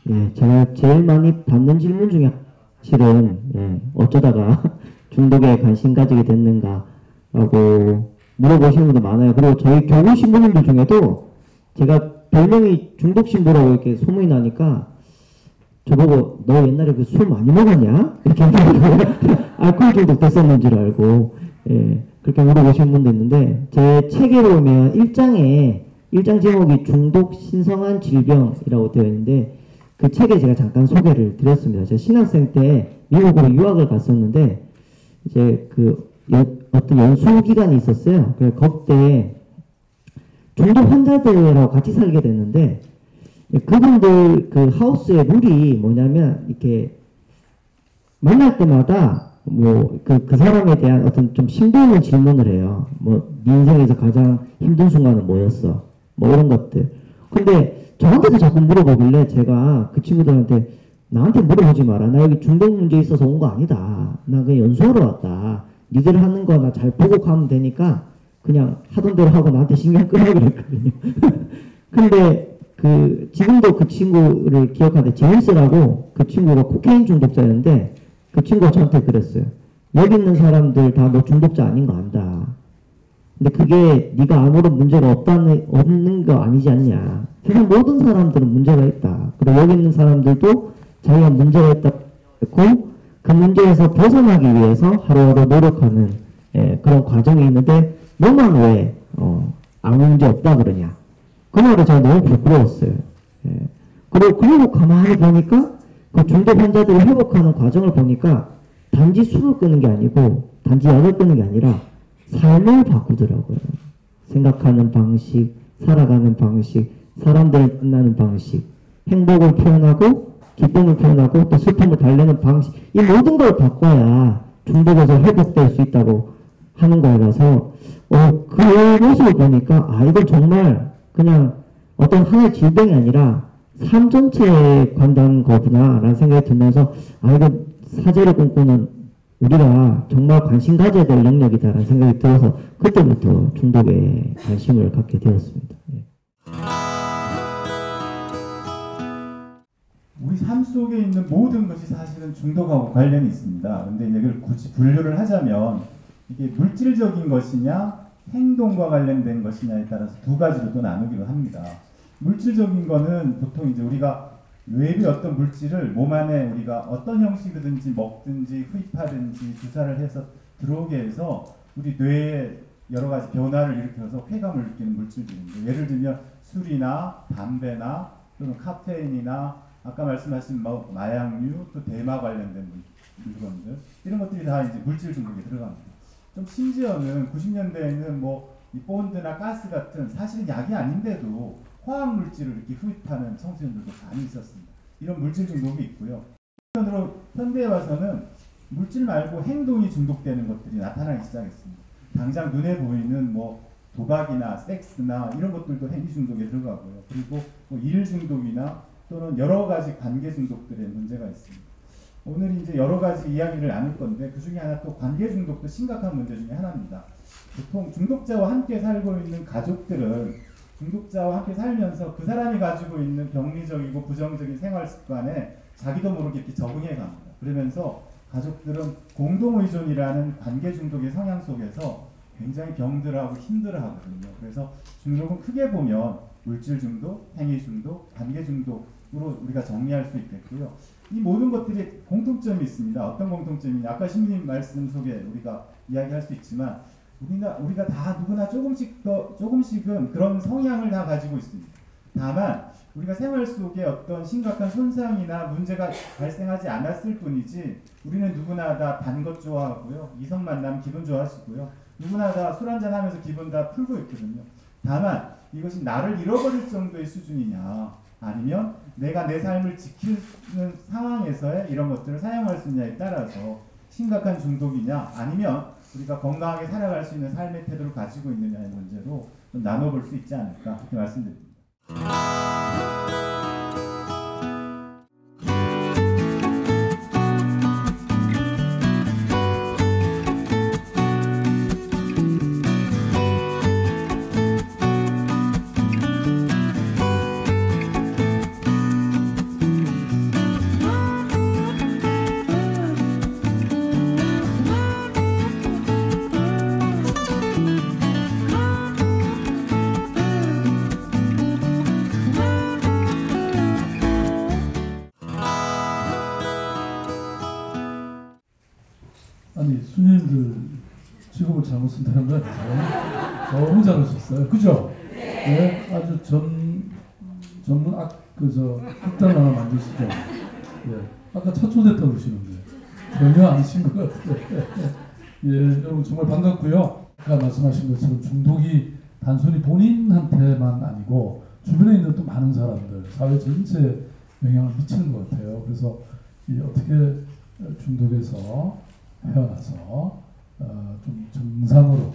예, 제가 제일 많이 받는 질문 중에 실은 어쩌다가 중독에 관심 가지게 됐는가라고 물어보시는 분도 많아요. 그리고 저희 교구 신부님들 중에도 제가 별명이 중독 신부라고 이렇게 소문이 나니까 저보고 너 옛날에 그 술 많이 먹었냐? 이렇게 알코올 중독 됐었는 줄 알고 그렇게 물어보시는 분도 있는데 제 책에 보면 1장 제목이 중독 신성한 질병이라고 되어 있는데 그 책에 제가 잠깐 소개를 드렸습니다. 제가 신학생 때 미국으로 유학을 갔었는데 이제 어떤 연수 기간이 있었어요. 그래서 그때 중독 환자들하고 같이 살게 됐는데 그분들 그 하우스의 룰이 뭐냐면 이렇게 만날 때마다 뭐 그 사람에 대한 어떤 좀 심도 있는 질문을 해요. 뭐 네 인생에서 가장 힘든 순간은 뭐였어? 뭐 이런 것들. 근데 저한테도 자꾸 물어보길래 제가 그 친구들한테 나한테 물어보지 마라. 나 여기 중독 문제 있어서 온 거 아니다. 나 그냥 연수하러 왔다. 니들 하는 거 나 잘 보고 가면 되니까 그냥 하던 대로 하고 나한테 신경 끄라고 그랬거든요. 근데 지금도 그 친구를 기억하는데 제임스라고 그 친구가 코케인 중독자였는데 그 친구가 저한테 그랬어요. 여기 있는 사람들 다 너 중독자 아닌 거 안다. 근데 그게 네가 아무런 문제가 없는 거 아니지 않냐. 세상 모든 사람들은 문제가 있다. 그리고 여기 있는 사람들도 자기가 문제가 있다고 그 문제에서 벗어나기 위해서 하루하루 노력하는 그런 과정이 있는데 너만 왜 아무 문제 없다 그러냐. 그 말이 제가 너무 부끄러웠어요. 그리고 가만히 보니까 그 중독 환자들을 회복하는 과정을 보니까 단지 술을 끄는 게 아니고 단지 약을 끄는 게 아니라 삶을 바꾸더라고요. 생각하는 방식, 살아가는 방식, 사람들을 만나는 방식, 행복을 표현하고 기쁨을 표현하고 또 슬픔을 달래는 방식, 이 모든 걸 바꿔야 중독에서 회복될 수 있다고 하는 거라서 그 모습을 보니까 이건 정말 그냥 어떤 하나의 질병이 아니라 삶 전체에 관한 거구나 라는 생각이 들면서 이건 사제를 꿈꾸는 우리가 정말 관심 가져야 될 영역이다 라는 생각이 들어서 그때부터 중독에 관심을 갖게 되었습니다. 우리 삶 속에 있는 모든 것이 사실은 중독하고 관련이 있습니다. 근데 이걸 굳이 분류를 하자면 이게 물질적인 것이냐 행동과 관련된 것이냐에 따라서 두 가지로 또 나누기도 합니다. 물질적인 거는 보통 이제 우리가 외부의 어떤 물질을 몸 안에 우리가 어떤 형식이든지 먹든지 흡입하든지 주사를 해서 들어오게 해서 우리 뇌에 여러 가지 변화를 일으켜서 쾌감을 느끼는 물질들인데 예를 들면 술이나 담배나 또는 카페인이나 아까 말씀하신 마약류 또 대마 관련된 물건들 이런 것들이 다 이제 물질 중독에 들어갑니다. 좀 심지어는 90년대에는 이 본드나 가스 같은 사실은 약이 아닌데도 화학 물질을 이렇게 흡입하는 청소년들도 많이 있었습니다. 이런 물질 중독이 있고요. 한편으로 현대에 와서는 물질 말고 행동이 중독되는 것들이 나타나기 시작했습니다. 당장 눈에 보이는 도박이나 섹스나 이런 것들도 행위 중독에 들어가고요. 그리고 일 중독이나 또는 여러 가지 관계 중독들의 문제가 있습니다. 오늘 이제 여러 가지 이야기를 나눌 건데 그 중에 하나 또 관계 중독도 심각한 문제 중에 하나입니다. 보통 중독자와 함께 살고 있는 가족들은 중독자와 함께 살면서 그 사람이 가지고 있는 병리적이고 부정적인 생활 습관에 자기도 모르게 이렇게 적응해 갑니다. 그러면서 가족들은 공동의존이라는 관계 중독의 성향 속에서 굉장히 병들어하고 힘들어하거든요. 그래서 중독은 크게 보면 물질 중독, 행위 중독, 관계 중독으로 우리가 정리할 수 있겠고요. 이 모든 것들이 공통점이 있습니다. 어떤 공통점이냐? 아까 신부님 말씀 속에 우리가 이야기할 수 있지만 우리가 다 누구나 조금씩은 그런 성향을 다 가지고 있습니다. 다만 우리가 생활 속에 어떤 심각한 손상이나 문제가 발생하지 않았을 뿐이지 우리는 누구나 다 단 것 좋아하고요. 이성 만나면 기분 좋아하시고요. 누구나 다 술 한잔 하면서 기분 다 풀고 있거든요. 다만 이것이 나를 잃어버릴 정도의 수준이냐 아니면 내가 내 삶을 지키는 상황에서의 이런 것들을 사용할 수 있냐에 따라서 심각한 중독이냐 아니면 우리가 건강하게 살아갈 수 있는 삶의 태도를 가지고 있느냐의 문제로 좀 나눠볼 수 있지 않을까 그렇게 말씀드립니다. 선생님들 직업을 잘못 쓴다는 건 아니죠. 너무 잘하셨어요. 그죠? 네, 아주 전문 극단 하나 만드시죠. 예, 아까 차초됐다고 그러시는데 전혀 아니신 것 같아요. 예, 여러분 정말 반갑고요. 아까 말씀하신 것처럼 중독이 단순히 본인한테만 아니고 주변에 있는 또 많은 사람들, 사회 전체에 영향을 미치는 것 같아요. 그래서 어떻게 중독에서 헤어나서 좀 정상으로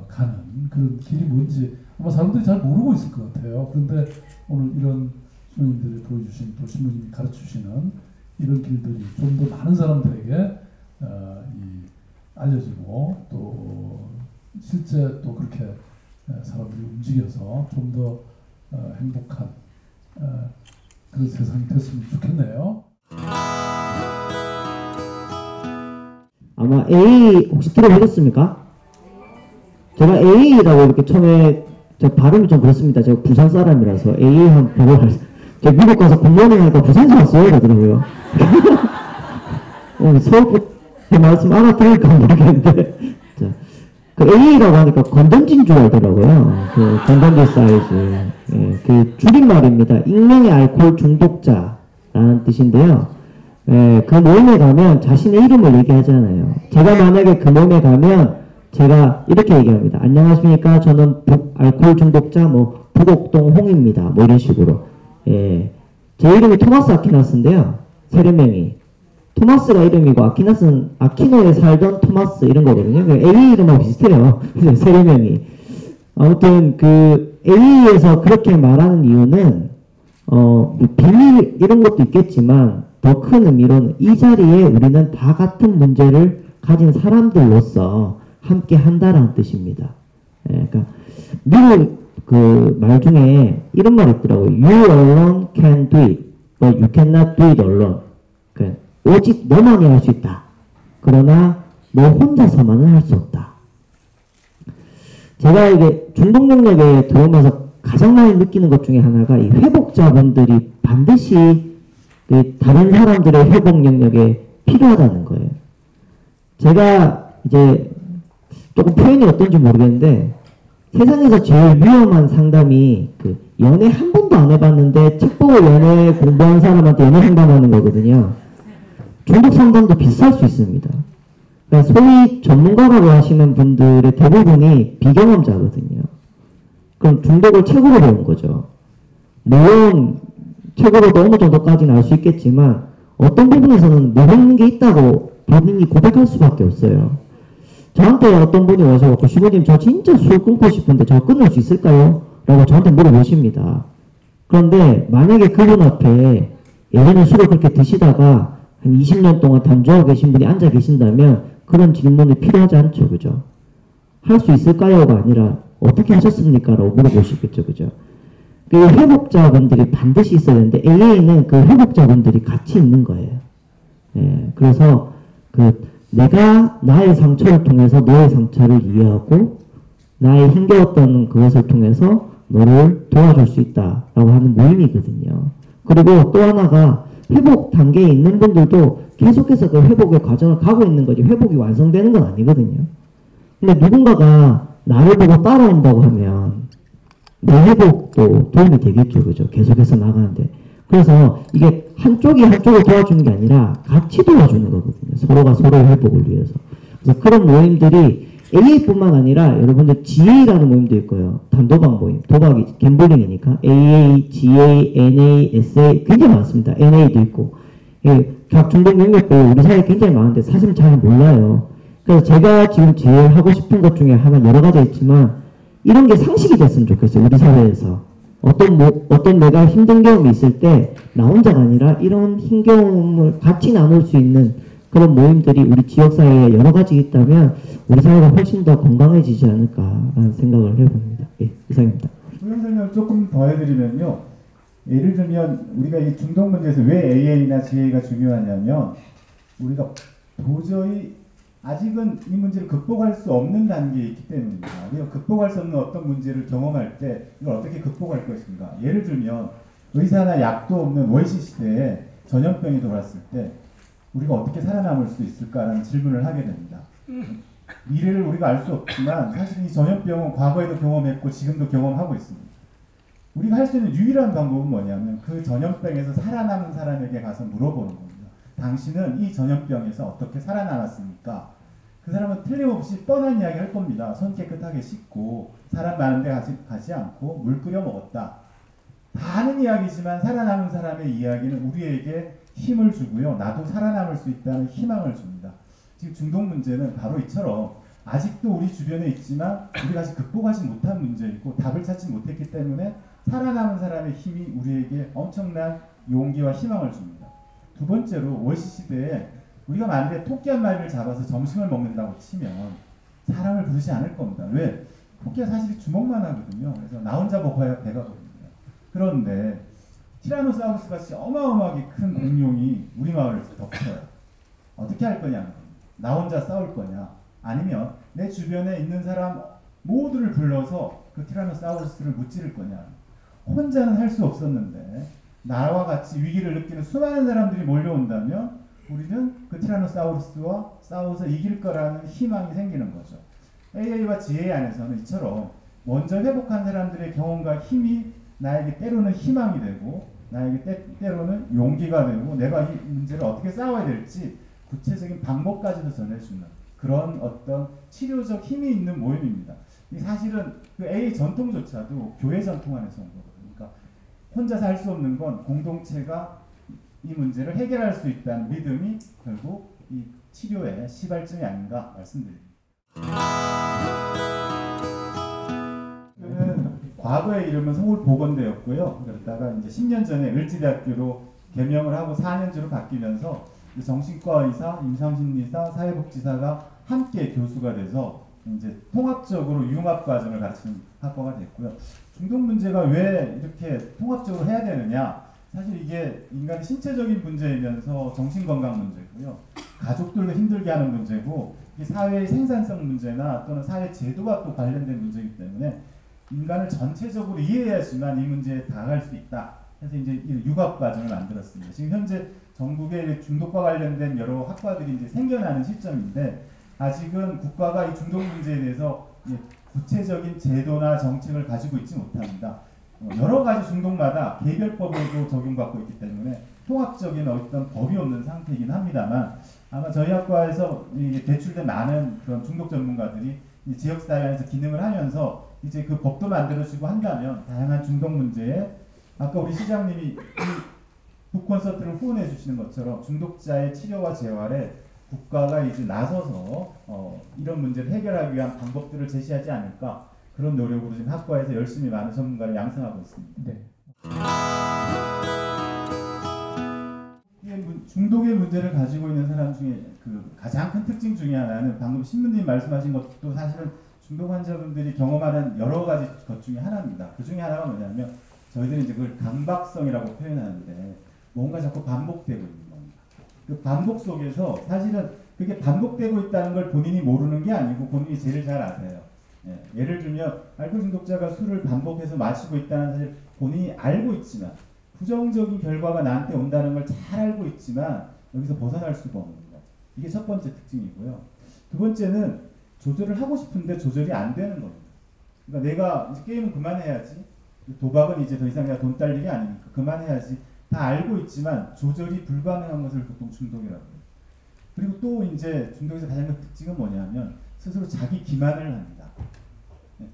가는 그런 길이 뭔지 아마 사람들이 잘 모르고 있을 것 같아요. 그런데 오늘 이런 선생님들이 보여주신 또 신부님이 가르쳐주시는 이런 길들이 좀 더 많은 사람들에게 알려지고 또 실제 또 그렇게 사람들이 움직여서 좀 더 행복한 그런 세상이 됐으면 좋겠네요. 아마 AA 혹시 들어보셨습니까? 제가 AA라고 이렇게 처음에 제가 발음이 좀 그렇습니다. 제가 부산 사람이라서 AA 한 보고 제가 미국 가서 공무원을 하니까 부산에서 왔어요 그러더라고요. 서울 제 말씀 알아들을까 모르겠는데 자, 그 AA라고 하니까 건전진 줄 알더라고요. 그 건전지 사이즈 예, 그 줄임말입니다. 익명의 알코올 중독자라는 뜻인데요. 예, 그 모임에 가면 자신의 이름을 얘기하잖아요. 제가 만약에 그 모임에 가면 제가 이렇게 얘기합니다. 안녕하십니까? 저는 알코올 중독자 부곡동 홍입니다. 뭐 이런 식으로. 예, 제 이름이 토마스 아퀴나스인데요. 세례명이 토마스가 이름이고 아퀴나스는 아퀴노에 살던 토마스 이런 거거든요. AA 이름하고 비슷해요. 세례명이. 아무튼 그 AA에서 그렇게 말하는 이유는 비밀 이런 것도 있겠지만 더 큰 의미로는 이 자리에 우리는 다 같은 문제를 가진 사람들로서 함께 한다라는 뜻입니다. 예, 그러니까 미국 그 말 중에 이런 말이 있더라고요. You alone can do it, but you cannot do it alone. 그러니까 오직 너만이 할 수 있다. 그러나 너 혼자서만은 할 수 없다. 제가 이게 중독 영역에 들어오면서 가장 많이 느끼는 것 중에 하나가 이 회복자분들이 반드시 그 다른 사람들의 회복 영역에 필요하다는 거예요. 제가 이제 조금 표현이 어떤지 모르겠는데 세상에서 제일 위험한 상담이 그 연애 한 번도 안 해봤는데 책 보고 연애 공부한 사람한테 연애 상담하는 거거든요. 중독 상담도 비쌀 수 있습니다. 그러니까 소위 전문가라고 하시는 분들의 대부분이 비경험자거든요. 그럼 중독을 책으로 배운 거죠. 물론 책으로도 어느 정도까지는 알 수 있겠지만 어떤 부분에서는 모르는 게 있다고 본인이 고백할 수밖에 없어요. 저한테 어떤 분이 오셔서 신부님 저 진짜 술 끊고 싶은데 저 끊을 수 있을까요? 라고 저한테 물어보십니다. 그런데 만약에 그분 앞에 예전에 술을 그렇게 드시다가 한 20년 동안 단주하고 계신 분이 앉아 계신다면 그런 질문이 필요하지 않죠. 그죠? 할 수 있을까요?가 아니라 어떻게 하셨습니까? 라고 물어보시겠죠. 그죠? 그 회복자분들이 반드시 있어야 되는데 AA는 그 회복자분들이 같이 있는 거예요. 예, 그래서 내가 나의 상처를 통해서 너의 상처를 이해하고 나의 힘겨웠던 그것을 통해서 너를 도와줄 수 있다라고 하는 모임이거든요. 그리고 또 하나가 회복 단계에 있는 분들도 계속해서 그 회복의 과정을 가고 있는 거지 회복이 완성되는 건 아니거든요. 근데 누군가가 나를 보고 따라온다고 하면 내 회복도 도움이 되겠죠. 그죠? 계속해서 나가는데. 그래서 이게 한쪽이 한쪽을 도와주는 게 아니라 같이 도와주는 거거든요. 서로가 서로의 회복을 위해서. 그래서 그런 모임들이 AA뿐만 아니라 여러분들 GA라는 모임도 있고요. 단도박 모임. 도박이 갬블링이니까 AA, GA, NA, SA 굉장히 많습니다. NA도 있고. 각 중독 영역도 우리 사회에 굉장히 많은데 사실 잘 몰라요. 그래서 제가 지금 제일 하고 싶은 것 중에 하나 여러 가지 있지만 이런 게 상식이 됐으면 좋겠어요. 우리 사회에서. 어떤 내가 힘든 경험이 있을 때 나 혼자가 아니라 이런 힘 경험을 같이 나눌 수 있는 그런 모임들이 우리 지역사회에 여러 가지 있다면 우리 사회가 훨씬 더 건강해지지 않을까라는 생각을 해봅니다. 예, 이상입니다. 소형 설명을 조금 더 해드리면요. 예를 들면 우리가 이 중독 문제에서 왜 AA나 GA가 중요하냐면 우리가 도저히 아직은 이 문제를 극복할 수 없는 단계에 있기 때문입니다. 우리가 극복할 수 없는 어떤 문제를 경험할 때 이걸 어떻게 극복할 것인가. 예를 들면 의사나 약도 없는 원시 시대에 전염병이 돌았을 때 우리가 어떻게 살아남을 수 있을까라는 질문을 하게 됩니다. 미래를 우리가 알 수 없지만 사실 이 전염병은 과거에도 경험했고 지금도 경험하고 있습니다. 우리가 할 수 있는 유일한 방법은 뭐냐면 그 전염병에서 살아남은 사람에게 가서 물어보는 겁니다. 당신은 이 전염병에서 어떻게 살아남았습니까? 그 사람은 틀림없이 뻔한 이야기 할 겁니다. 손 깨끗하게 씻고 사람 많은데 가지 않고 물 끓여 먹었다. 다 아는 이야기지만 살아남은 사람의 이야기는 우리에게 힘을 주고요. 나도 살아남을 수 있다는 희망을 줍니다. 지금 중독 문제는 바로 이처럼 아직도 우리 주변에 있지만 우리가 아직 극복하지 못한 문제이고 답을 찾지 못했기 때문에 살아남은 사람의 힘이 우리에게 엄청난 용기와 희망을 줍니다. 두 번째로 월시 시대에 우리가 만약에 토끼 한 마리를 잡아서 점심을 먹는다고 치면 사람을 부르지 않을 겁니다. 왜? 토끼가 사실 주먹만 하거든요. 그래서 나 혼자 먹어야 배가 부릅니다. 그런데 티라노사우루스 같이 어마어마하게 큰 공룡이 우리 마을을 덮쳐요. 어떻게 할 거냐? 나 혼자 싸울 거냐? 아니면 내 주변에 있는 사람 모두를 불러서 그 티라노사우루스를 무찌를 거냐? 혼자는 할 수 없었는데 나와 같이 위기를 느끼는 수많은 사람들이 몰려온다면 우리는 그 티라노사우루스와 싸워서 이길 거라는 희망이 생기는 거죠. AA와 GA 안에서는 이처럼 먼저 회복한 사람들의 경험과 힘이 나에게 때로는 희망이 되고 나에게 때로는 용기가 되고 내가 이 문제를 어떻게 싸워야 될지 구체적인 방법까지도 전해주는 그런 어떤 치료적 힘이 있는 모임입니다. 사실은 그 AA 전통조차도 교회 전통 안에서 온 거거든요. 그러니까 혼자서 할 수 없는 건 공동체가 이 문제를 해결할 수 있다는 믿음이 결국 이 치료의 시발점이 아닌가 말씀드립니다. 과거의 이름은 서울보건대였고요. 그러다가 이제 10년 전에 을지대학교로 개명을 하고 4년제로 바뀌면서 정신과 의사, 임상심리사, 사회복지사가 함께 교수가 돼서 이제 통합적으로 융합 과정을 가르치는 학과가 됐고요. 중독 문제가 왜 이렇게 통합적으로 해야 되느냐? 사실 이게 인간의 신체적인 문제이면서 정신건강 문제고요. 가족들도 힘들게 하는 문제고 이게 사회의 생산성 문제나 또는 사회 제도가 또 관련된 문제이기 때문에 인간을 전체적으로 이해해야지만 이 문제에 다가갈 수 있다. 그래서 이제 이 융합 과정을 만들었습니다. 지금 현재 전국에 중독과 관련된 여러 학과들이 이제 생겨나는 시점인데 아직은 국가가 이 중독 문제에 대해서 구체적인 제도나 정책을 가지고 있지 못합니다. 여러 가지 중독마다 개별법에도 적용받고 있기 때문에 통합적인 어떤 법이 없는 상태이긴 합니다만 아마 저희 학과에서 배출된 많은 그런 중독 전문가들이 지역사회 안에서 기능을 하면서 이제 그 법도 만들어지고 한다면 다양한 중독 문제에 아까 우리 시장님이 북콘서트를 후원해 주시는 것처럼 중독자의 치료와 재활에 국가가 이제 나서서 이런 문제를 해결하기 위한 방법들을 제시하지 않을까 그런 노력으로 지금 학과에서 열심히 많은 전문가를 양성하고 있습니다. 네. 중독의 문제를 가지고 있는 사람 중에 그 가장 큰 특징 중에 하나는 방금 신부님 말씀하신 것도 사실은 중독 환자분들이 경험하는 여러 가지 것 중에 하나입니다. 그 중에 하나가 뭐냐면 저희들이 이제 그걸 강박성이라고 표현하는데 뭔가 자꾸 반복되고 있는 겁니다. 그 반복 속에서 사실은 그게 반복되고 있다는 걸 본인이 모르는 게 아니고 본인이 제일 잘 아세요. 예를 들면 알코올 중독자가 술을 반복해서 마시고 있다는 사실 본인이 알고 있지만 부정적인 결과가 나한테 온다는 걸 잘 알고 있지만 여기서 벗어날 수가 없는 거. 이게 첫 번째 특징이고요. 두 번째는 조절을 하고 싶은데 조절이 안 되는 겁니다. 그러니까 내가 이제 게임은 그만해야지. 도박은 이제 더 이상 내가 돈 딸 일이 아니니까 그만해야지. 다 알고 있지만 조절이 불가능한 것을 보통 중독이라고 해요. 그리고 또 이제 중독에서 가장 큰 특징은 뭐냐면 스스로 자기 기만을 합니다.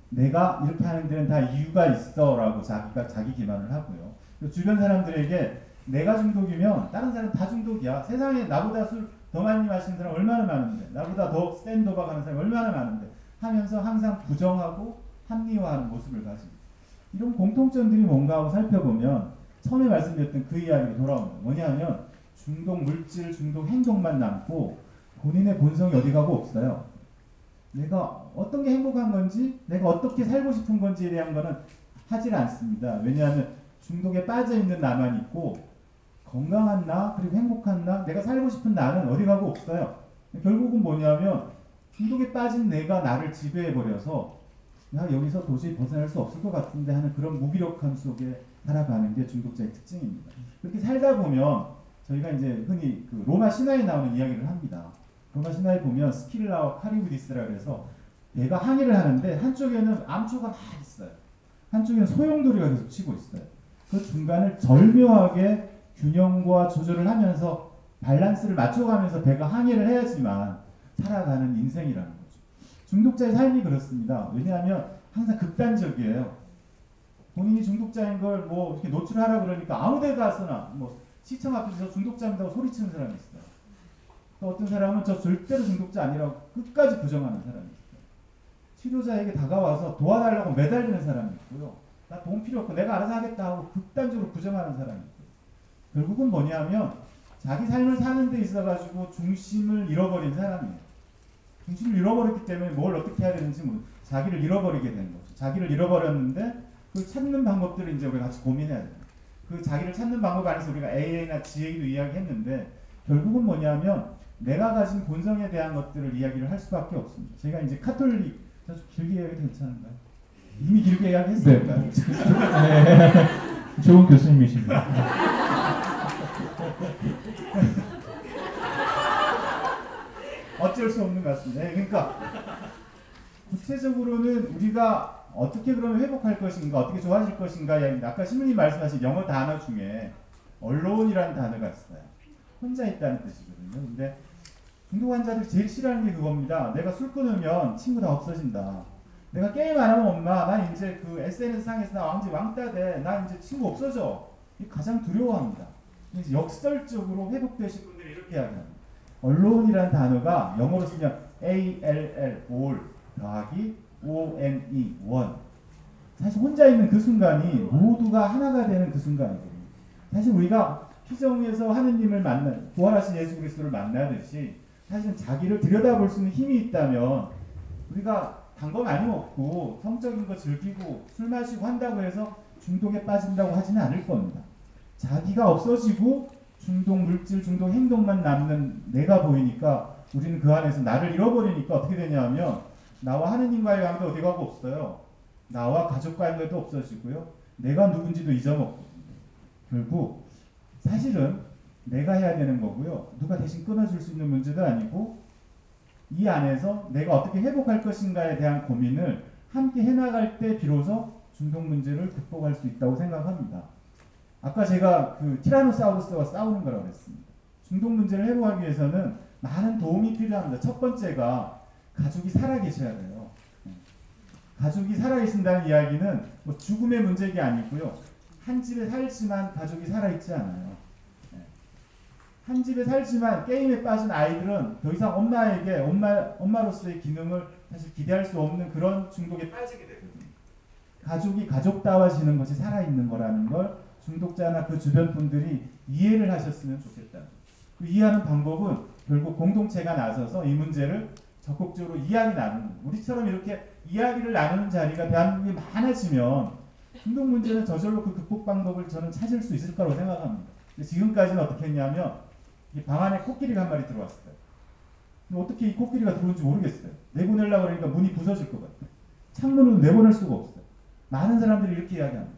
내가 이렇게 하는 데는 다 이유가 있어 라고 자기가 자기 기만을 하고요. 주변 사람들에게 내가 중독이면 다른 사람 다 중독이야. 세상에 나보다 술 더 많이 마시는 사람 얼마나 많은데 나보다 더 센 도박하는 사람 얼마나 많은데 하면서 항상 부정하고 합리화하는 모습을 가집니다. 이런 공통점들이 뭔가 하고 살펴보면 처음에 말씀드렸던 그 이야기로 돌아옵니다. 뭐냐면 중독 물질, 중독 행동만 남고 본인의 본성이 어디 가고 없어요. 내가 어떤 게 행복한 건지 내가 어떻게 살고 싶은 건지에 대한 거는 하질 않습니다. 왜냐하면 중독에 빠져있는 나만 있고 건강한 나 그리고 행복한 나 내가 살고 싶은 나는 어디 가고 없어요. 결국은 뭐냐면 중독에 빠진 내가 나를 지배해버려서 나 여기서 도저히 벗어날 수 없을 것 같은데 하는 그런 무기력함 속에 살아가는 게 중독자의 특징입니다. 그렇게 살다 보면 저희가 이제 흔히 그 로마 신화에 나오는 이야기를 합니다. 로마 신화에 보면 스킬라와 카리우디스라 그래서 배가 항해를 하는데 한쪽에는 암초가 막 있어요. 한쪽에는 소용돌이가 계속 치고 있어요. 그 중간을 절묘하게 균형과 조절을 하면서 밸런스를 맞춰가면서 배가 항해를 해야지만 살아가는 인생이라는 거죠. 중독자의 삶이 그렇습니다. 왜냐하면 항상 극단적이에요. 본인이 중독자인 걸 뭐 이렇게 노출하라 그러니까 아무데 가서나 뭐 시청 앞에서 중독자입니다고 소리치는 사람이 있어요. 또 어떤 사람은 저 절대로 중독자 아니라고 끝까지 부정하는 사람이 있어요. 치료자에게 다가와서 도와달라고 매달리는 사람이 있고요. 나 돈 필요 없고 내가 알아서 하겠다 하고 극단적으로 부정하는 사람이 있고요. 결국은 뭐냐면 자기 삶을 사는 데 있어가지고 중심을 잃어버린 사람이에요. 중심을 잃어버렸기 때문에 뭘 어떻게 해야 되는지 자기를 잃어버리게 된 거죠. 자기를 잃어버렸는데 그 찾는 방법들을 이제 우리가 같이 고민해야 돼요. 그 자기를 찾는 방법 안에서 우리가 AA나 GA도 이야기했는데 결국은 뭐냐면 내가 가진 본성에 대한 것들을 이야기를 할 수밖에 없습니다. 제가 이제 카톨릭 길게 이야기해도 괜찮은가요? 이미 길게 이야기했으니까요. 네. 좋은 교수님이십니다. 어쩔 수 없는 것 같습니다. 네, 그러니까 구체적으로는 우리가 어떻게 그러면 회복할 것인가, 어떻게 좋아질 것인가, 아까 신부님 말씀하신 영어 단어 중에 allone이라는 단어가 있어요. 혼자 있다는 뜻이거든요. 근데 중독 환자들이 제일 싫어하는 게 그겁니다. 내가 술 끊으면 친구 다 없어진다. 내가 게임 안 하면 엄마, 나 이제 그 SNS 상에서 나 왕따 돼. 나 이제 친구 없어져. 이 가장 두려워합니다. 그래서 역설적으로 회복되신 분들이 이렇게 이야기합니다. allone이라는 단어가 영어로 쓰면 ALL, all, 더하기 ONE, one. 사실 혼자 있는 그 순간이 모두가 하나가 되는 그 순간이거든요. 사실 우리가 피정에서 하느님을 부활하신 예수 그리스도를 만나듯이 사실은 자기를 들여다볼 수 있는 힘이 있다면 우리가 단 거 많이 먹고 성적인 거 즐기고 술 마시고 한다고 해서 중독에 빠진다고 하지는 않을 겁니다. 자기가 없어지고 중독 물질, 중독 행동만 남는 내가 보이니까 우리는 그 안에서 나를 잃어버리니까 어떻게 되냐면 나와 하느님과의 관계 어디 가고 없어요. 나와 가족과의 관계도 없어지고요. 내가 누군지도 잊어먹고 결국 사실은 내가 해야 되는 거고요. 누가 대신 끊어줄 수 있는 문제도 아니고 이 안에서 내가 어떻게 회복할 것인가에 대한 고민을 함께 해나갈 때 비로소 중독 문제를 극복할 수 있다고 생각합니다. 아까 제가 그 티라노사우루스와 싸우는 거라고 했습니다. 중독 문제를 회복하기 위해서는 많은 도움이 필요합니다. 첫 번째가 가족이 살아계셔야 돼요. 가족이 살아계신다는 이야기는 뭐 죽음의 문제가 아니고요. 한 집에 살지만 가족이 살아있지 않아요. 한 집에 살지만 게임에 빠진 아이들은 더 이상 엄마에게 엄마로서의 기능을 사실 기대할 수 없는 그런 중독에 빠지게 되거든요. 가족이 가족다워지는 것이 살아있는 거라는 걸 중독자나 그 주변 분들이 이해를 하셨으면 좋겠다. 그 이해하는 방법은 결국 공동체가 나서서 이 문제를 적극적으로 이야기 나누는, 우리처럼 이렇게 이야기를 나누는 자리가 대한민국에 많아지면 중독 문제는 저절로 그 극복 방법을 저는 찾을 수 있을 거라고 생각합니다. 근데 지금까지는 어떻게 했냐면 이 방 안에 코끼리가 한 마리 들어왔어요. 근데 어떻게 이 코끼리가 들어온지 모르겠어요. 내보내려고 그러니까 문이 부서질 것 같아요. 창문으로 내보낼 수가 없어요. 많은 사람들이 이렇게 이야기합니다.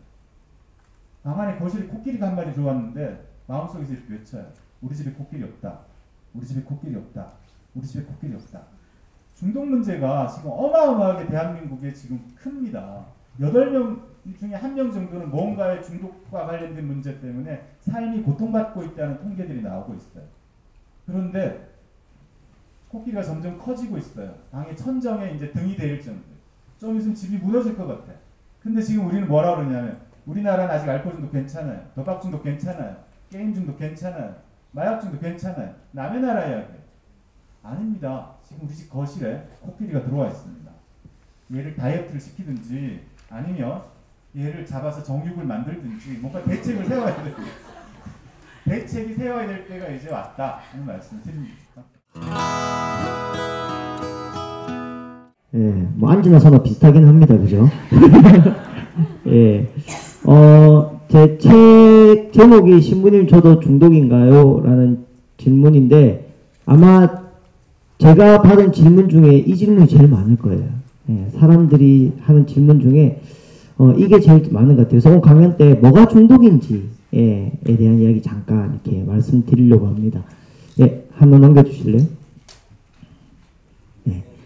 방 안에 거실에 코끼리가 한 마리 들어왔는데 마음속에서 이렇게 외쳐요. 우리 집에 코끼리 없다. 우리 집에 코끼리 없다. 우리 집에 코끼리 없다. 중독 문제가 지금 어마어마하게 대한민국에 지금 큽니다. 8명 중에 1명 정도는 뭔가의 중독과 관련된 문제 때문에 삶이 고통받고 있다는 통계들이 나오고 있어요. 그런데 코끼리가 점점 커지고 있어요. 방의 천정에 이제 등이 대일 정도. 좀 있으면 집이 무너질 것 같아. 근데 지금 우리는 뭐라 그러냐면 우리나라는 아직 알코올 중독 괜찮아요. 도박 중독 괜찮아요. 게임 중독 괜찮아요. 마약 중독 괜찮아요. 남의 나라 이야기. 아닙니다. 지금 우리 집 거실에 코끼리가 들어와 있습니다. 얘를 다이어트를 시키든지 아니면 얘를 잡아서 정육을 만들든지 뭔가 대책을 세워야 될 대책이 세워야 될 때가 이제 왔다 하는 말씀을 드립니다. 예, 뭐 앉으나 서나 비슷하긴 합니다, 그죠? 예, 제 책 제목이 신부님 저도 중독인가요? 라는 질문인데 아마 제가 받은 질문 중에 이 질문이 제일 많을 거예요. 예, 사람들이 하는 질문 중에 이게 제일 많은 것 같아요. 그래서 오늘 강연 때 뭐가 중독인지에 대한 이야기 잠깐 이렇게 말씀드리려고 합니다. 예, 한번 넘겨주실래요?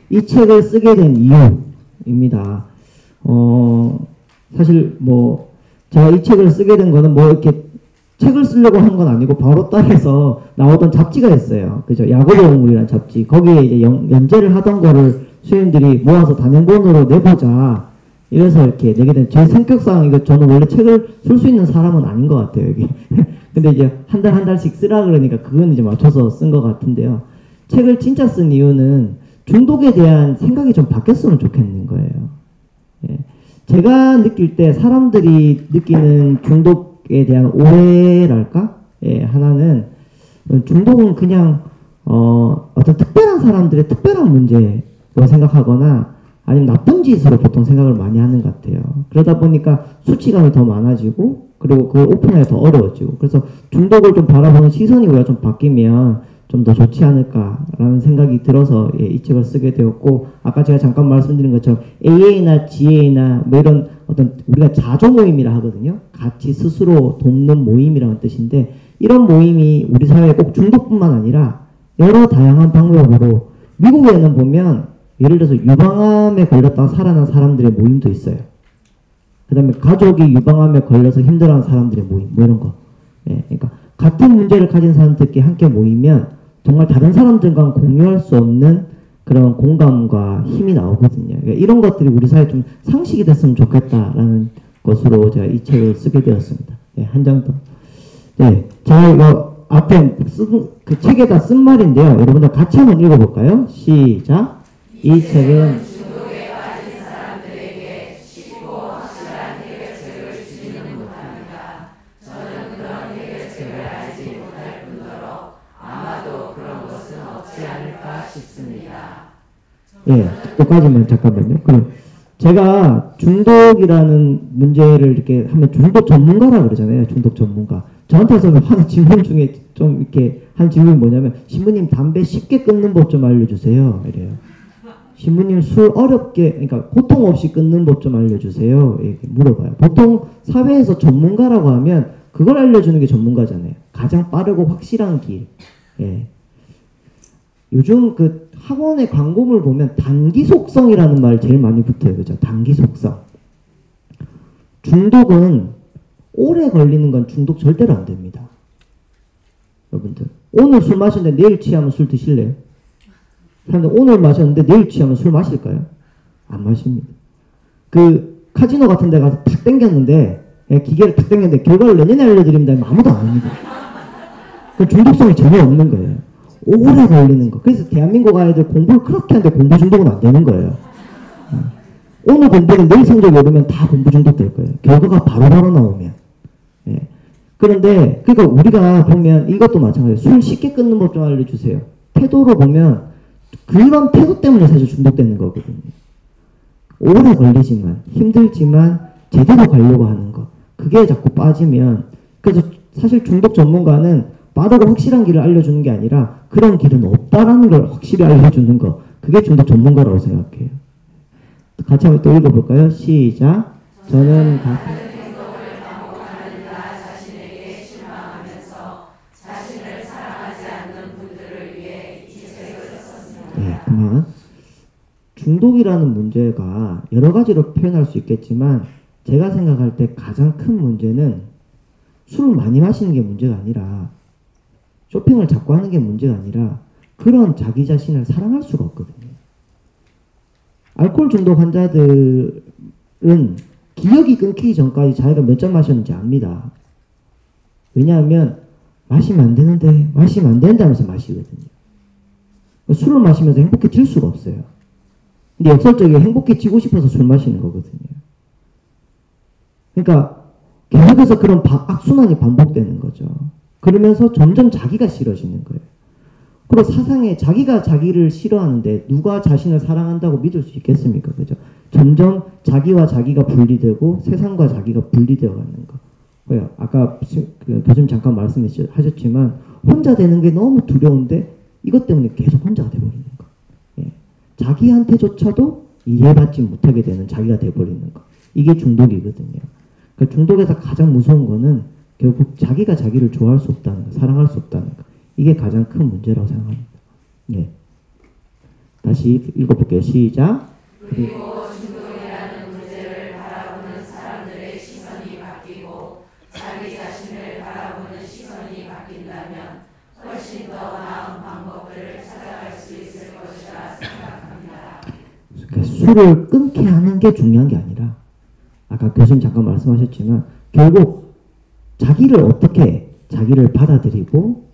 이 책을 쓰게 된 이유입니다. 사실 뭐 제가 이 책을 쓰게 된 거는 뭐 이렇게 책을 쓰려고 한 건 아니고 바로 딸에서 나오던 잡지가 있어요. 그죠? 야구동물이라는 잡지. 거기에 이제 연재를 하던 거를 수행들이 모아서 단행본으로 내보자. 이래서 이렇게 내게 된, 제 성격상 이거 저는 원래 책을 쓸 수 있는 사람은 아닌 것 같아요, 여기. 근데 이제 한 달씩 쓰라 그러니까 그건 이제 맞춰서 쓴 것 같은데요. 책을 진짜 쓴 이유는 중독에 대한 생각이 좀 바뀌었으면 좋겠는 거예요. 예. 제가 느낄 때 사람들이 느끼는 중독에 대한 오해랄까? 예, 하나는 중독은 그냥 어떤 특별한 사람들의 특별한 문제로 생각하거나 아니면 나쁜 짓으로 보통 생각을 많이 하는 것 같아요. 그러다 보니까 수치감이 더 많아지고 그리고 그걸 오픈하기가 더 어려워지고 그래서 중독을 좀 바라보는 시선이 우리가 좀 바뀌면 좀 더 좋지 않을까라는 생각이 들어서 예, 이 책을 쓰게 되었고 아까 제가 잠깐 말씀드린 것처럼 AA나 GA나 뭐 이런 어떤 우리가 자조 모임이라 하거든요. 같이 스스로 돕는 모임이라는 뜻인데 이런 모임이 우리 사회에 꼭 중독뿐만 아니라 여러 다양한 방법으로 미국에는 보면 예를 들어서 유방암에 걸렸다가 살아난 사람들의 모임도 있어요. 그 다음에 가족이 유방암에 걸려서 힘들어하는 사람들의 모임 뭐 이런 거. 예, 그러니까 같은 문제를 가진 사람들끼리 함께 모이면 정말 다른 사람들과 공유할 수 없는 그런 공감과 힘이 나오거든요. 그러니까 이런 것들이 우리 사회에 좀 상식이 됐으면 좋겠다라는 것으로 제가 이 책을 쓰게 되었습니다. 네, 한 장 더. 네, 제가 이거 앞에 그 책에다 쓴 말인데요. 여러분들 같이 한번 읽어볼까요? 시작. 이 책은 예, 여기까지만 잠깐만요. 그럼 제가 중독이라는 문제를 이렇게 하면 중독 전문가라 그러잖아요. 중독 전문가. 저한테서는 하는 질문 중에 좀 이렇게 한 질문이 뭐냐면 신부님 담배 쉽게 끊는 법 좀 알려주세요. 이래요. 신부님 술 어렵게 그러니까 고통 없이 끊는 법 좀 알려주세요. 이렇게 물어봐요. 보통 사회에서 전문가라고 하면 그걸 알려주는 게 전문가잖아요. 가장 빠르고 확실한 길. 예. 요즘 그 학원의 광고물 보면 단기 속성이라는 말 제일 많이 붙어요. 그죠? 단기 속성. 중독은 오래 걸리는 건 중독 절대로 안 됩니다. 여러분들. 오늘 술 마셨는데 내일 취하면 술 드실래요? 사람들 오늘 마셨는데 내일 취하면 술 마실까요? 안 마십니다. 그 카지노 같은 데 가서 탁 땡겼는데 기계를 탁 땡겼는데 결과를 내년에 알려드립니다. 아무도 안 합니다. 그 중독성이 전혀 없는 거예요. 오래 걸리는 거. 그래서 대한민국 아이들 공부를 그렇게 하는데 공부 중독은 안 되는 거예요. 오늘 공부는 내일 성적이 오르면 다 공부 중독 될 거예요. 결과가 바로바로 나오면. 예. 그런데 그러니까 우리가 보면 이것도 마찬가지예요. 술 쉽게 끊는 법 좀 알려주세요. 태도로 보면 그런 태도 때문에 사실 중독되는 거거든요. 오래 걸리지만 힘들지만 제대로 가려고 하는 거. 그게 자꾸 빠지면 그래서 사실 중독 전문가는 빠르고 확실한 길을 알려주는 게 아니라 그런 길은 없다라는 걸 확실히 알려주는 거. 그게 중독 전문가라고 생각해요. 같이 한번 또 읽어볼까요? 시작. 저는 네, 그만. 중독이라는 문제가 여러 가지로 표현할 수 있겠지만 제가 생각할 때 가장 큰 문제는 술을 많이 마시는 게 문제가 아니라 쇼핑을 자꾸 하는 게 문제가 아니라 그런 자기 자신을 사랑할 수가 없거든요. 알코올 중독 환자들은 기억이 끊기기 전까지 자기가 몇 잔 마셨는지 압니다. 왜냐하면 마시면 안 되는데 하면서 마시거든요. 술을 마시면서 행복해질 수가 없어요. 근데 역설적으로 행복해지고 싶어서 술 마시는 거거든요. 그러니까 계속해서 그런 악순환이 반복되는 거죠. 그러면서 점점 자기가 싫어지는 거예요. 그리고 사상에 자기가 자기를 싫어하는데 누가 자신을 사랑한다고 믿을 수 있겠습니까? 그죠? 점점 자기와 자기가 분리되고 세상과 자기가 분리되어 가는 거. 왜요? 아까 교수님 잠깐 말씀하셨지만 혼자 되는 게 너무 두려운데 이것 때문에 계속 혼자가 돼버리는 거. 예. 자기한테조차도 이해받지 못하게 되는 자기가 돼버리는 거. 이게 중독이거든요. 그러니까 중독에서 가장 무서운 거는 결국 자기가 자기를 좋아할 수 없다는 거, 사랑할 수 없다는 거. 이게 가장 큰 문제라고 생각합니다. 예. 다시 읽어볼게요. 시작. 그리고 중독이라는 문제를 바라보는 사람들의 시선이 바뀌고 자기 자신을 바라보는 시선이 바뀐다면 훨씬 더 나은 방법들을 찾아갈 수 있을 것이라 생각합니다. 그러니까 술을 끊게 하는 게 중요한 게 아니라 아까 교수님 잠깐 말씀하셨지만 결국 자기를 어떻게 자기를 받아들이고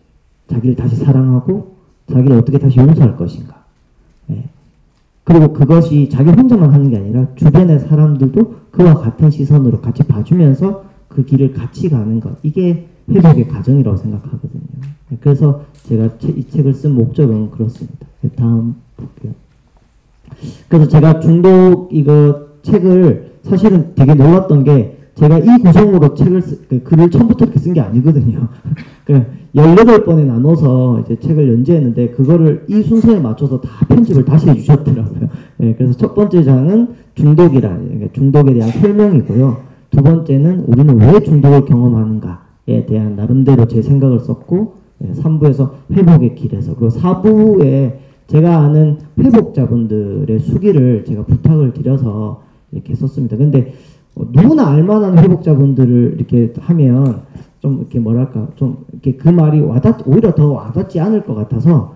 자기를 다시 사랑하고 자기를 어떻게 다시 용서할 것인가. 예. 그리고 그것이 자기 혼자만 하는 게 아니라 주변의 사람들도 그와 같은 시선으로 같이 봐주면서 그 길을 같이 가는 것. 이게 회복의 과정이라고 생각하거든요. 예. 그래서 제가 이 책을 쓴 목적은 그렇습니다. 예, 다음 볼게요. 그래서 제가 중독 이거 책을 사실은 되게 놀랐던 게 제가 이 구성으로 글을 처음부터 이렇게 쓴 게 아니거든요. 18번에 나눠서 이제 책을 연재했는데 그거를 이 순서에 맞춰서 다 편집을 다시 해주셨더라고요. 네, 그래서 첫 번째 장은 중독에 대한 설명이고요. 두 번째는 우리는 왜 중독을 경험하는가에 대한 나름대로 제 생각을 썼고, 3부에서 회복의 길에서, 그리고 4부에 제가 아는 회복자분들의 수기를 제가 부탁을 드려서 이렇게 썼습니다. 근데 누구나 알만한 회복자분들을 이렇게 하면 좀 이렇게 뭐랄까 좀 이렇게 그 말이 오히려 더 와닿지 않을 것 같아서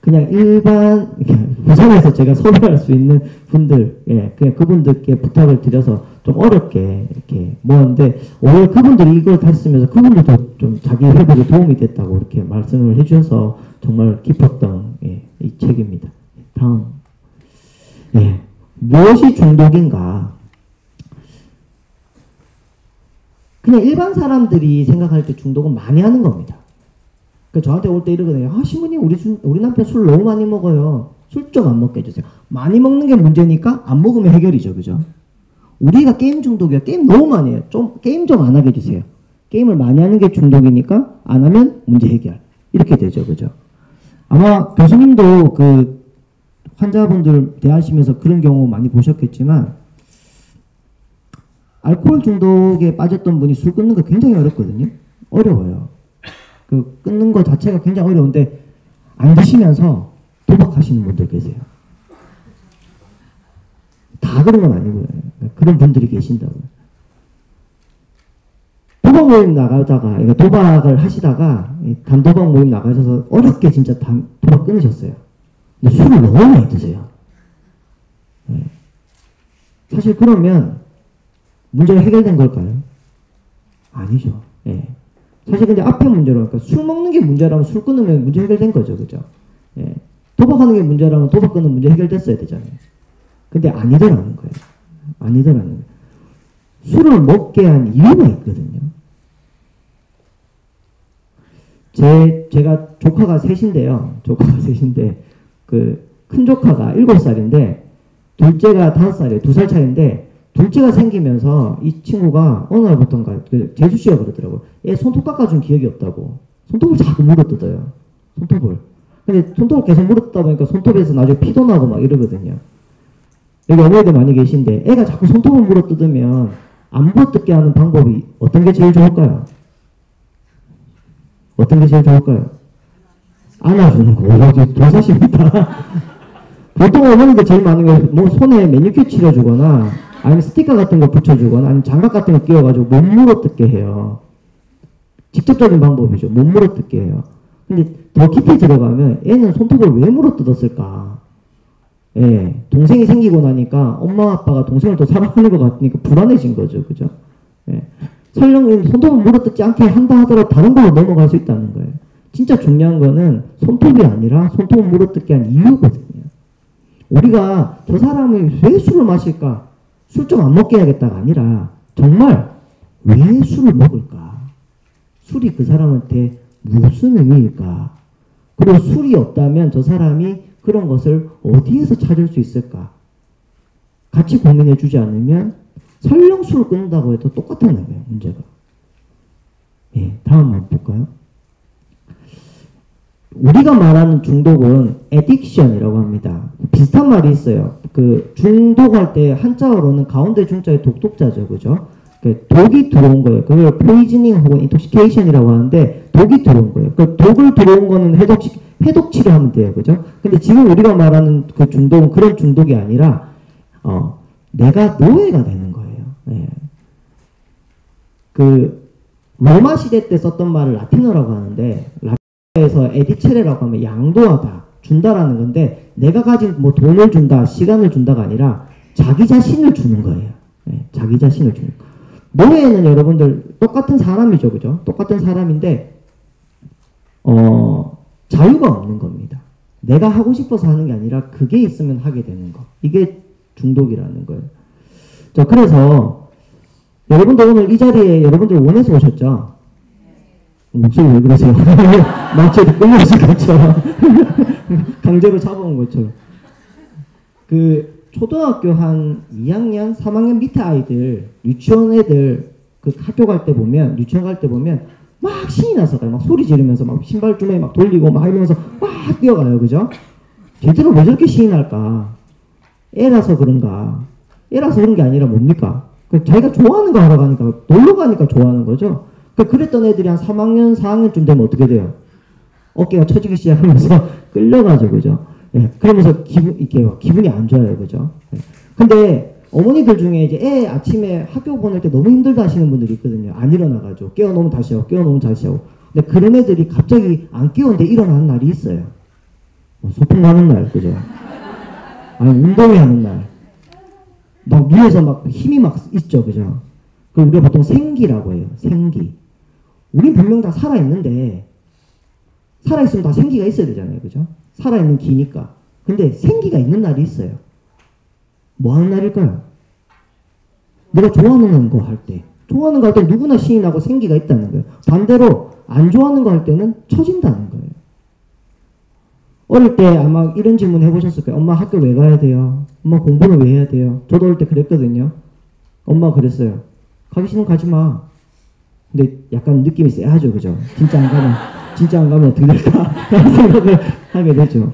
그냥 일반 부산에서 제가 섭외할 수 있는 분들 그냥 그분들께 부탁을 드려서 좀 어렵게 이렇게 모았는데 오히려 그분들이 이걸 다시 쓰면서 그분들도 좀 자기 회복에 도움이 됐다고 이렇게 말씀을 해주셔서 정말 기뻤던 이 책입니다. 다음 무엇이 중독인가? 그냥 일반 사람들이 생각할 때 중독은 많이 하는 겁니다. 그러니까 저한테 올 때 이러거든요. 아, 신부님, 우리 남편 술 너무 많이 먹어요. 술 좀 안 먹게 해주세요. 많이 먹는 게 문제니까 안 먹으면 해결이죠. 그죠? 우리가 게임 중독이야. 게임 너무 많이 해요. 게임 좀 안 하게 해주세요. 게임을 많이 하는 게 중독이니까 안 하면 문제 해결. 이렇게 되죠. 그죠? 아마 교수님도 그 환자분들 대하시면서 그런 경우 많이 보셨겠지만 알코올 중독에 빠졌던 분이 술 끊는 거 굉장히 어렵거든요. 어려워요. 그 끊는 거 자체가 굉장히 어려운데 안 드시면서 도박하시는 분들 계세요. 다 그런 건 아니고요. 그런 분들이 계신다고요. 도박 모임 나가다가 도박을 하시다가 단도박 모임 나가셔서 어렵게 진짜 도박 끊으셨어요. 근데 술을 너무 많이 드세요. 사실 그러면 문제가 해결된 걸까요? 아니죠. 사실 근데 앞에 문제로 그러니까 술 먹는 게 문제라면 술 끊으면 문제 해결된 거죠. 그죠? 도박하는 게 문제라면 도박 끊으면 문제 해결됐어야 되잖아요. 근데 아니더라는 거예요. 아니더라는 거예요. 술을 먹게 한 이유가 있거든요. 제가 조카가 셋인데요. 그 큰 조카가 7살인데 둘째가 5살이에요. 2살 차이인데 둘째가 생기면서 이 친구가 어느 날부터인가 재수 씨가 그러더라고요. 얘 손톱 깎아준 기억이 없다고. 손톱을 자꾸 물어뜯어요. 손톱을. 근데 손톱을 계속 물어뜯다 보니까 손톱에서 나중에 피도 나고 막 이러거든요. 여기 어머니들 많이 계신데 애가 자꾸 손톱을 물어뜯으면 안 물어뜯게 하는 방법이 어떤 게 제일 좋을까요? 어떤 게 제일 좋을까요? 안아주는 거. 여기 도사십니다. 보통 어머니들 제일 많은 게 뭐 손에 매니큐어 칠해주거나 아니면 스티커 같은 거 붙여주거나 아니면 장갑 같은 거 끼워가지고 못 물어뜯게 해요. 직접적인 방법이죠. 못 물어뜯게 해요. 근데 더 깊이 들어가면 애는 손톱을 왜 물어뜯었을까? 동생이 생기고 나니까 엄마 아빠가 동생을 더 사랑하는 것 같으니까 불안해진 거죠. 그죠? 설령 손톱을 물어뜯지 않게 한다 하더라도 다른 걸로 넘어갈 수 있다는 거예요. 진짜 중요한 거는 손톱이 아니라 손톱을 물어뜯게 한 이유거든요. 우리가 저 사람이 왜 술을 마실까? 술 좀 안 먹게 해야겠다가 아니라 정말 왜 술을 먹을까? 술이 그 사람한테 무슨 의미일까? 그리고 술이 없다면 저 사람이 그런 것을 어디에서 찾을 수 있을까? 같이 고민해 주지 않으면 설령 술을 끊는다고 해도 똑같다는 거예요. 문제가. 다음 한번 볼까요? 우리가 말하는 중독은 에딕션이라고 합니다. 비슷한 말이 있어요. 그 중독할 때 한자어로는 가운데 중자의 독독자죠. 그죠? 독이 들어온 거예요. 그걸 포이즈닝 혹은 인톡시케이션이라고 하는데 독이 들어온 거예요. 그 독을 들어온 거는 해독 치료하면 돼요. 그죠? 근데 지금 우리가 말하는 그 중독은 그런 중독이 아니라 내가 노예가 되는 거예요. 예. 그 로마 시대 때 썼던 말을 라틴어라고 하는데 라틴어에서 에디체레라고 하면 양도하다, 준다라는 건데 내가 가진 뭐 돈을 준다, 시간을 준다가 아니라 자기 자신을 주는 거예요. 예. 자기 자신을 주는 거. 노예는 여러분들 똑같은 사람이죠. 그죠? 똑같은 사람인데 자유가 없는 겁니다. 내가 하고 싶어서 하는 게 아니라 그게 있으면 하게 되는 거. 이게 중독이라는 거예요. 자, 그래서 여러분들 오늘 이 자리에 여러분들 원해서 오셨죠? 목소리 왜 그러세요? 마치도 끌려오신 것처럼 강제로 잡아온 것처럼. 그 초등학교 한 2학년, 3학년 밑에 아이들, 유치원 애들 그 학교 갈 때 보면, 유치원 갈 때 보면 막 신이 나서 가요. 막 소리 지르면서 막 신발 주머니 막 돌리고 막 이러면서 막 뛰어가요. 그죠? 쟤들은 왜 저렇게 신이 날까? 애라서 그런가? 애라서 그런 게 아니라 뭡니까? 자기가 좋아하는 거 하러 가니까, 놀러 가니까 좋아하는 거죠? 그랬던 애들이 한 3학년, 4학년쯤 되면 어떻게 돼요? 어깨가 처지기 시작하면서 끌려가죠. 그죠? 예, 그러면서 기분이 안 좋아요. 그죠? 예. 근데 어머니들 중에 이제 애 아침에 학교 보낼 때 너무 힘들다 하시는 분들이 있거든요. 안 일어나가지고. 깨워놓으면 다시 하고, 깨워놓으면 다시 하고. 근데 그런 애들이 갑자기 안 깨웠는데 일어나는 날이 있어요. 소풍 가는 날, 그죠? 아니, 운동회 하는 날. 막 위에서 막 힘이 막 있죠. 그죠? 그 우리가 보통 생기라고 해요. 생기. 우린 분명 다 살아있는데, 살아있으면 다 생기가 있어야 되잖아요. 그죠? 살아있는 기니까. 근데 생기가 있는 날이 있어요. 뭐 하는 날일까요? 내가 좋아하는 거 할 때. 좋아하는 거 할 때 누구나 신이 나고 생기가 있다는 거예요. 반대로 안 좋아하는 거 할 때는 처진다는 거예요. 어릴 때 아마 이런 질문 해보셨을 거예요. 엄마 학교 왜 가야 돼요? 엄마 공부는 왜 해야 돼요? 저도 어릴 때 그랬거든요. 엄마가 그랬어요. 가기 싫으면 가지 마. 근데 약간 느낌이 쎄하죠. 그죠? 진짜 안 가면 어떻게 될까? 라는 생각을 하게 되죠.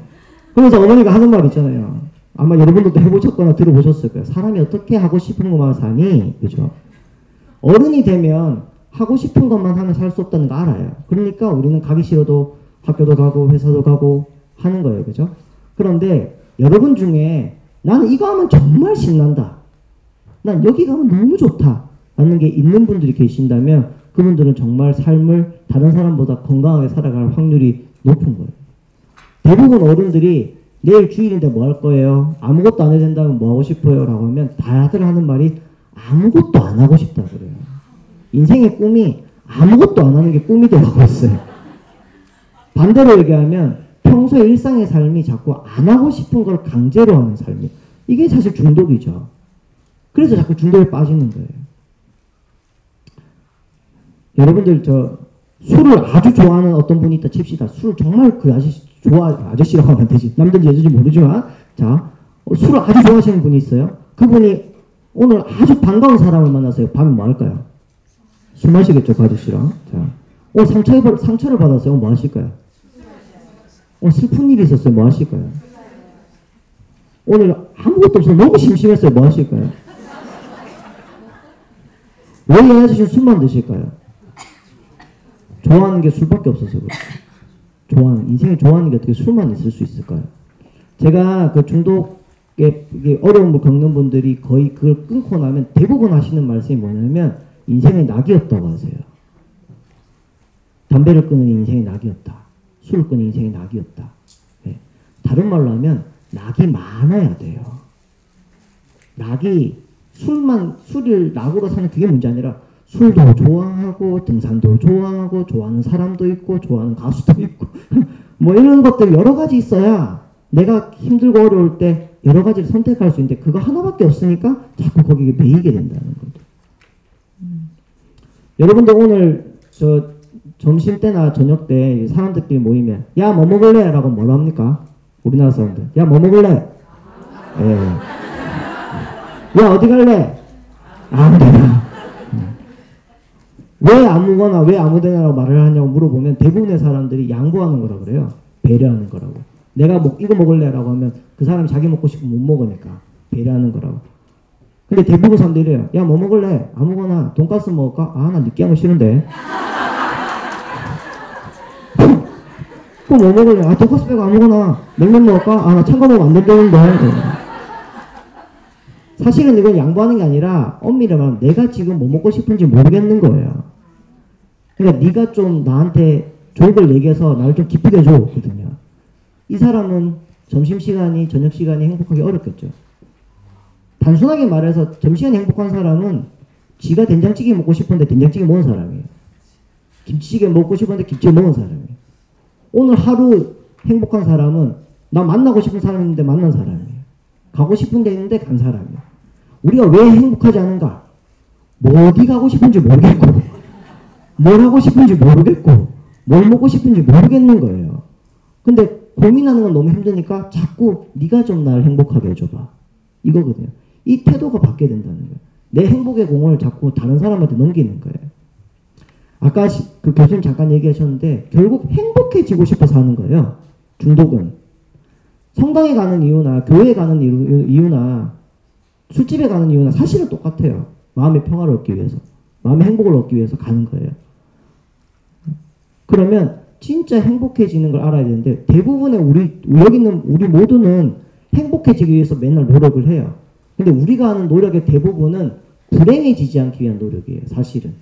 그래서 어머니가 하는 말 있잖아요. 아마 여러분들도 해보셨거나 들어보셨을 거예요. 사람이 어떻게 하고 싶은 것만 사니? 그죠? 어른이 되면 하고 싶은 것만 하면 살 수 없다는 거 알아요. 그러니까 우리는 가기 싫어도 학교도 가고 회사도 가고 하는 거예요. 그죠? 그런데 여러분 중에 나는 이거 하면 정말 신난다. 난 여기 가면 너무 좋다. 라는 게 있는 분들이 계신다면 그분들은 정말 삶을 다른 사람보다 건강하게 살아갈 확률이 높은 거예요. 대부분 어른들이 내일 주일인데 뭐 할 거예요? 아무것도 안 해야 된다면 뭐 하고 싶어요? 라고 하면 다들 하는 말이 아무것도 안 하고 싶다 그래요. 인생의 꿈이 아무것도 안 하는 게 꿈이 되어가고 있어요. 반대로 얘기하면 평소에 일상의 삶이 자꾸 안 하고 싶은 걸 강제로 하는 삶이 이게 사실 중독이죠. 그래서 자꾸 중독에 빠지는 거예요. 여러분들 술을 아주 좋아하는 어떤 분이 있다 칩시다. 술 정말 그 아저씨라고 하면 되지. 남든지 여든지 모르지만 자 술을 아주 좋아하시는 분이 있어요. 그분이 오늘 아주 반가운 사람을 만나서요. 밤에 뭐 할까요? 술 마시겠죠. 그 아저씨랑. 자 오늘 상처를 받았어요. 뭐 하실까요? 오늘 슬픈 일이 있었어요. 뭐 하실까요? 오늘 아무것도 없어서 너무 심심했어요. 뭐 하실까요? 왜 이 아저씨는 술만 드실까요? 좋아하는 게 술밖에 없어서 그렇죠. 인생에 좋아하는 게 어떻게 술만 있을 수 있을까요? 제가 그 중독에 어려움을 겪는 분들이 거의 그걸 끊고 나면 대부분 하시는 말씀이 뭐냐면 인생의 낙이 없다고 하세요. 담배를 끊는 인생의 낙이 없다. 술을 끊는 인생의 낙이 없다. 네. 다른 말로 하면 낙이 많아야 돼요. 낙이 술을 낙으로 사는 그게 문제 아니라 술도 좋아하고 등산도 좋아하고 좋아하는 사람도 있고 좋아하는 가수도 있고 뭐 이런 것들 여러 가지 있어야 내가 힘들고 어려울 때 여러 가지를 선택할 수 있는데 그거 하나밖에 없으니까 자꾸 거기에 매이게 된다는 거죠. 여러분들 오늘 점심 때나 저녁 때 사람들끼리 모이면 야 뭐 먹을래? 라고 뭐라 합니까? 우리나라 사람들 야 뭐 먹을래? 예. 야 어디 갈래? 아무데나. 왜 아무거나 왜 아무데나라고 말을 하냐고 물어보면 대부분의 사람들이 양보하는 거라고 그래요. 배려하는 거라고. 내가 이거 먹을래? 라고 하면 그 사람이 자기 먹고 싶으면 못 먹으니까 배려하는 거라고. 근데 대부분 사람들이 이래요. 야, 뭐 먹을래? 아무거나. 돈가스 먹을까? 아, 나 느끼한 거 싫은데. 그럼 뭐 먹을래? 아, 돈가스 빼고 아무거나. 냉면 먹을까? 아, 나 찬 거 먹으면 안 된다는데. 사실은 이건 양보하는 게 아니라 엄밀히 말하면 내가 지금 뭐 먹고 싶은지 모르겠는 거예요. 그러니까 네가 좀 나한테 좋은 걸 얘기해서 나를 좀 기쁘게 해줘거든요. 이 사람은 점심시간이 저녁시간이 행복하기 어렵겠죠. 단순하게 말해서 점심시간이 행복한 사람은 지가 된장찌개 먹고 싶은데 된장찌개 먹은 사람이에요. 김치찌개 먹고 싶은데 김치찌개 먹은 사람이에요. 오늘 하루 행복한 사람은 나 만나고 싶은 사람인데 만난 사람이에요. 가고 싶은 데 있는데 간 사람이에요. 우리가 왜 행복하지 않은가? 뭐 어디 가고 싶은지 모르겠고 뭘 하고 싶은지 모르겠고 뭘 먹고 싶은지 모르겠는 거예요. 근데 고민하는 건 너무 힘드니까 자꾸 네가 좀 날 행복하게 해줘봐. 이거거든요. 이 태도가 바뀌어야 된다는 거예요. 내 행복의 공을 자꾸 다른 사람한테 넘기는 거예요. 아까 그 교수님 잠깐 얘기하셨는데 결국 행복해지고 싶어서 하는 거예요. 중독은. 성당에 가는 이유나 교회에 가는 이유나 술집에 가는 이유나 사실은 똑같아요. 마음의 평화를 얻기 위해서. 마음의 행복을 얻기 위해서 가는 거예요. 그러면 진짜 행복해지는 걸 알아야 되는데 대부분의 여기 있는 우리 모두는 행복해지기 위해서 맨날 노력을 해요. 근데 우리가 하는 노력의 대부분은 불행해지지 않기 위한 노력이에요. 사실은.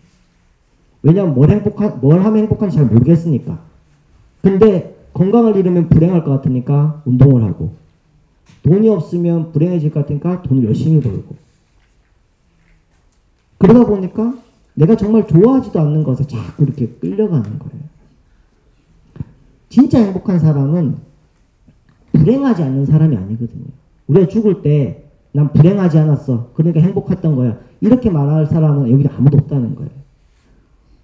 왜냐하면 뭘 하면 행복한지 잘 모르겠으니까. 근데 건강을 잃으면 불행할 것 같으니까 운동을 하고 돈이 없으면 불행해질 것 같으니까 돈을 열심히 벌고 그러다 보니까 내가 정말 좋아하지도 않는 것에 자꾸 이렇게 끌려가는 거예요. 진짜 행복한 사람은 불행하지 않는 사람이 아니거든요. 우리가 죽을 때 난 불행하지 않았어. 그러니까 행복했던 거야. 이렇게 말할 사람은 여기 아무도 없다는 거예요.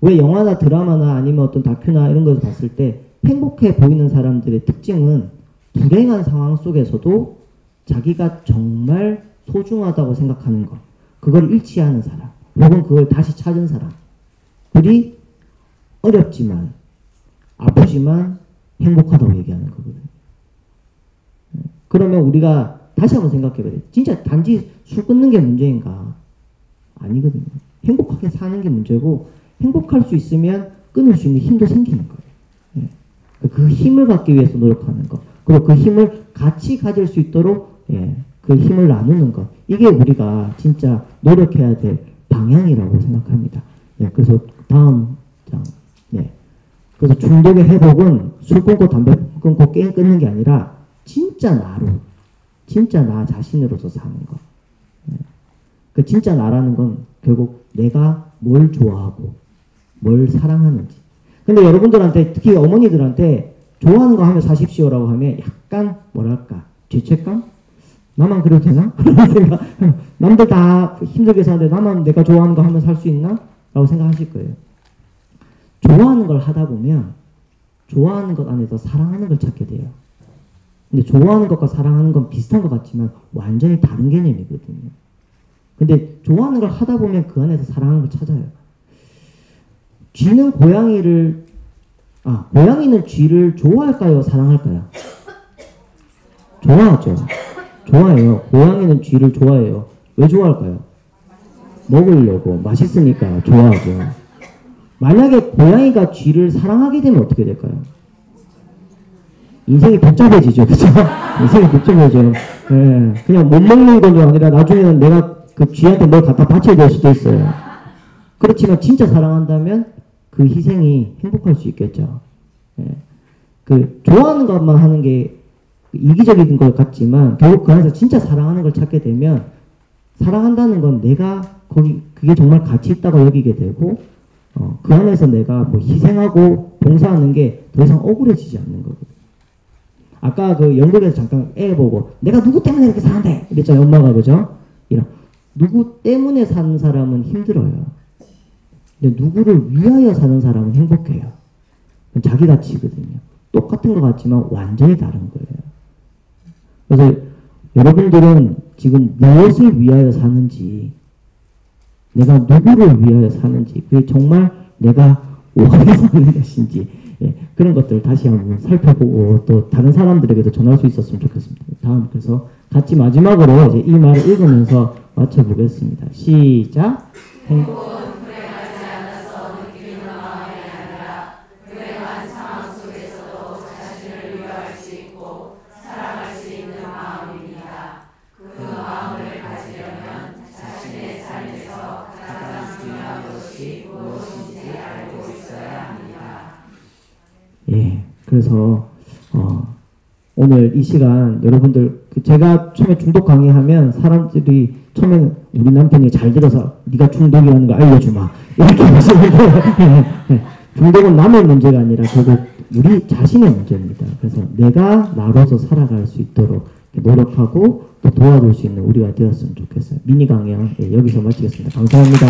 왜 영화나 드라마나 아니면 어떤 다큐나 이런 것을 봤을 때 행복해 보이는 사람들의 특징은 불행한 상황 속에서도 자기가 정말 소중하다고 생각하는 것. 그걸 잃지 않은 사람. 혹은 그걸 다시 찾은 사람. 그리 어렵지만 아프지만 행복하다고 얘기하는 거거든요. 그러면 우리가 다시 한번 생각해봐야 돼요. 진짜 단지 술 끊는 게 문제인가? 아니거든요. 행복하게 사는 게 문제고 행복할 수 있으면 끊을 수 있는 힘도 생기는 거예요. 그 힘을 갖기 위해서 노력하는 것. 그리고 그 힘을 같이 가질 수 있도록 그 힘을 나누는 것. 이게 우리가 진짜 노력해야 될 방향이라고 생각합니다. 그래서 다음 장. 그래서 중독의 회복은 술 끊고 담배 끊고 게임 끊는 게 아니라 진짜 나로, 진짜 나 자신으로서 사는 것. 그 진짜 나라는 건 결국 내가 뭘 좋아하고 뭘 사랑하는지. 근데 여러분들한테 특히 어머니들한테 좋아하는 거 하면 사십시오라고 하면 약간 뭐랄까 죄책감? 나만 그래도 되나? 그런 생각. 남들 다 힘들게 사는데 나만 내가 좋아하는 거 하면 살 수 있나? 라고 생각하실 거예요. 좋아하는 걸 하다 보면 좋아하는 것 안에서 사랑하는 걸 찾게 돼요. 근데 좋아하는 것과 사랑하는 건 비슷한 것 같지만 완전히 다른 개념이거든요. 근데 좋아하는 걸 하다 보면 그 안에서 사랑하는 걸 찾아요. 쥐는 고양이는 쥐를 좋아할까요? 사랑할까요? 좋아하죠. 좋아해요. 고양이는 쥐를 좋아해요. 왜 좋아할까요? 먹으려고. 맛있으니까 좋아하죠. 만약에 고양이가 쥐를 사랑하게 되면 어떻게 될까요? 인생이 복잡해지죠. 그죠? 인생이 복잡해져요. 그냥 못 먹는 건 아니라 나중에는 내가 그 쥐한테 뭘 갖다 바쳐야 될 수도 있어요. 그렇지만 진짜 사랑한다면 그 희생이 행복할 수 있겠죠. 그 좋아하는 것만 하는 게 이기적인 것 같지만 결국 그 안에서 진짜 사랑하는 걸 찾게 되면 사랑한다는 건 내가 그게 정말 가치 있다고 여기게 되고 그 안에서 내가 뭐 희생하고 봉사하는 게 더 이상 억울해지지 않는 거거든요. 아까 그 연극에서 잠깐 애 보고 내가 누구 때문에 이렇게 사는데 이랬잖아요. 엄마가. 그죠? 누구 때문에 사는 사람은 힘들어요. 근데 누구를 위하여 사는 사람은 행복해요. 자기 가치거든요. 똑같은 것 같지만 완전히 다른 거예요. 그래서 여러분들은 지금 무엇을 위하여 사는지, 내가 누구를 위하여 사는지, 그게 정말 내가 원해서 사는 것인지, 그런 것들을 다시 한번 살펴보고 또 다른 사람들에게도 전할 수 있었으면 좋겠습니다. 다음, 그래서 같이 마지막으로 이제 이 말을 읽으면서 맞춰보겠습니다. 시작. 불행하지 않아서 느끼는 마음이 아니라 불행한 상황 속에서도 자신을 위로할 수 있고 사랑할 수 있는 마음입니다. 그 마음을 가지려면 자신의 삶에서 가장 중요한 것이 무엇인지 알고 있어야 합니다. 예, 그래서 오늘 이 시간 여러분들 제가 처음에 중독 강의하면 사람들이 처음에는 우리 남편이 잘 들어서 네가 중독이라는 거 알려주마 이렇게 하시는데 중독은 남의 문제가 아니라 결국 우리 자신의 문제입니다. 그래서 내가 나로서 살아갈 수 있도록 노력하고 또 도와줄 수 있는 우리가 되었으면 좋겠어요. 미니 강연 여기서 마치겠습니다. 감사합니다.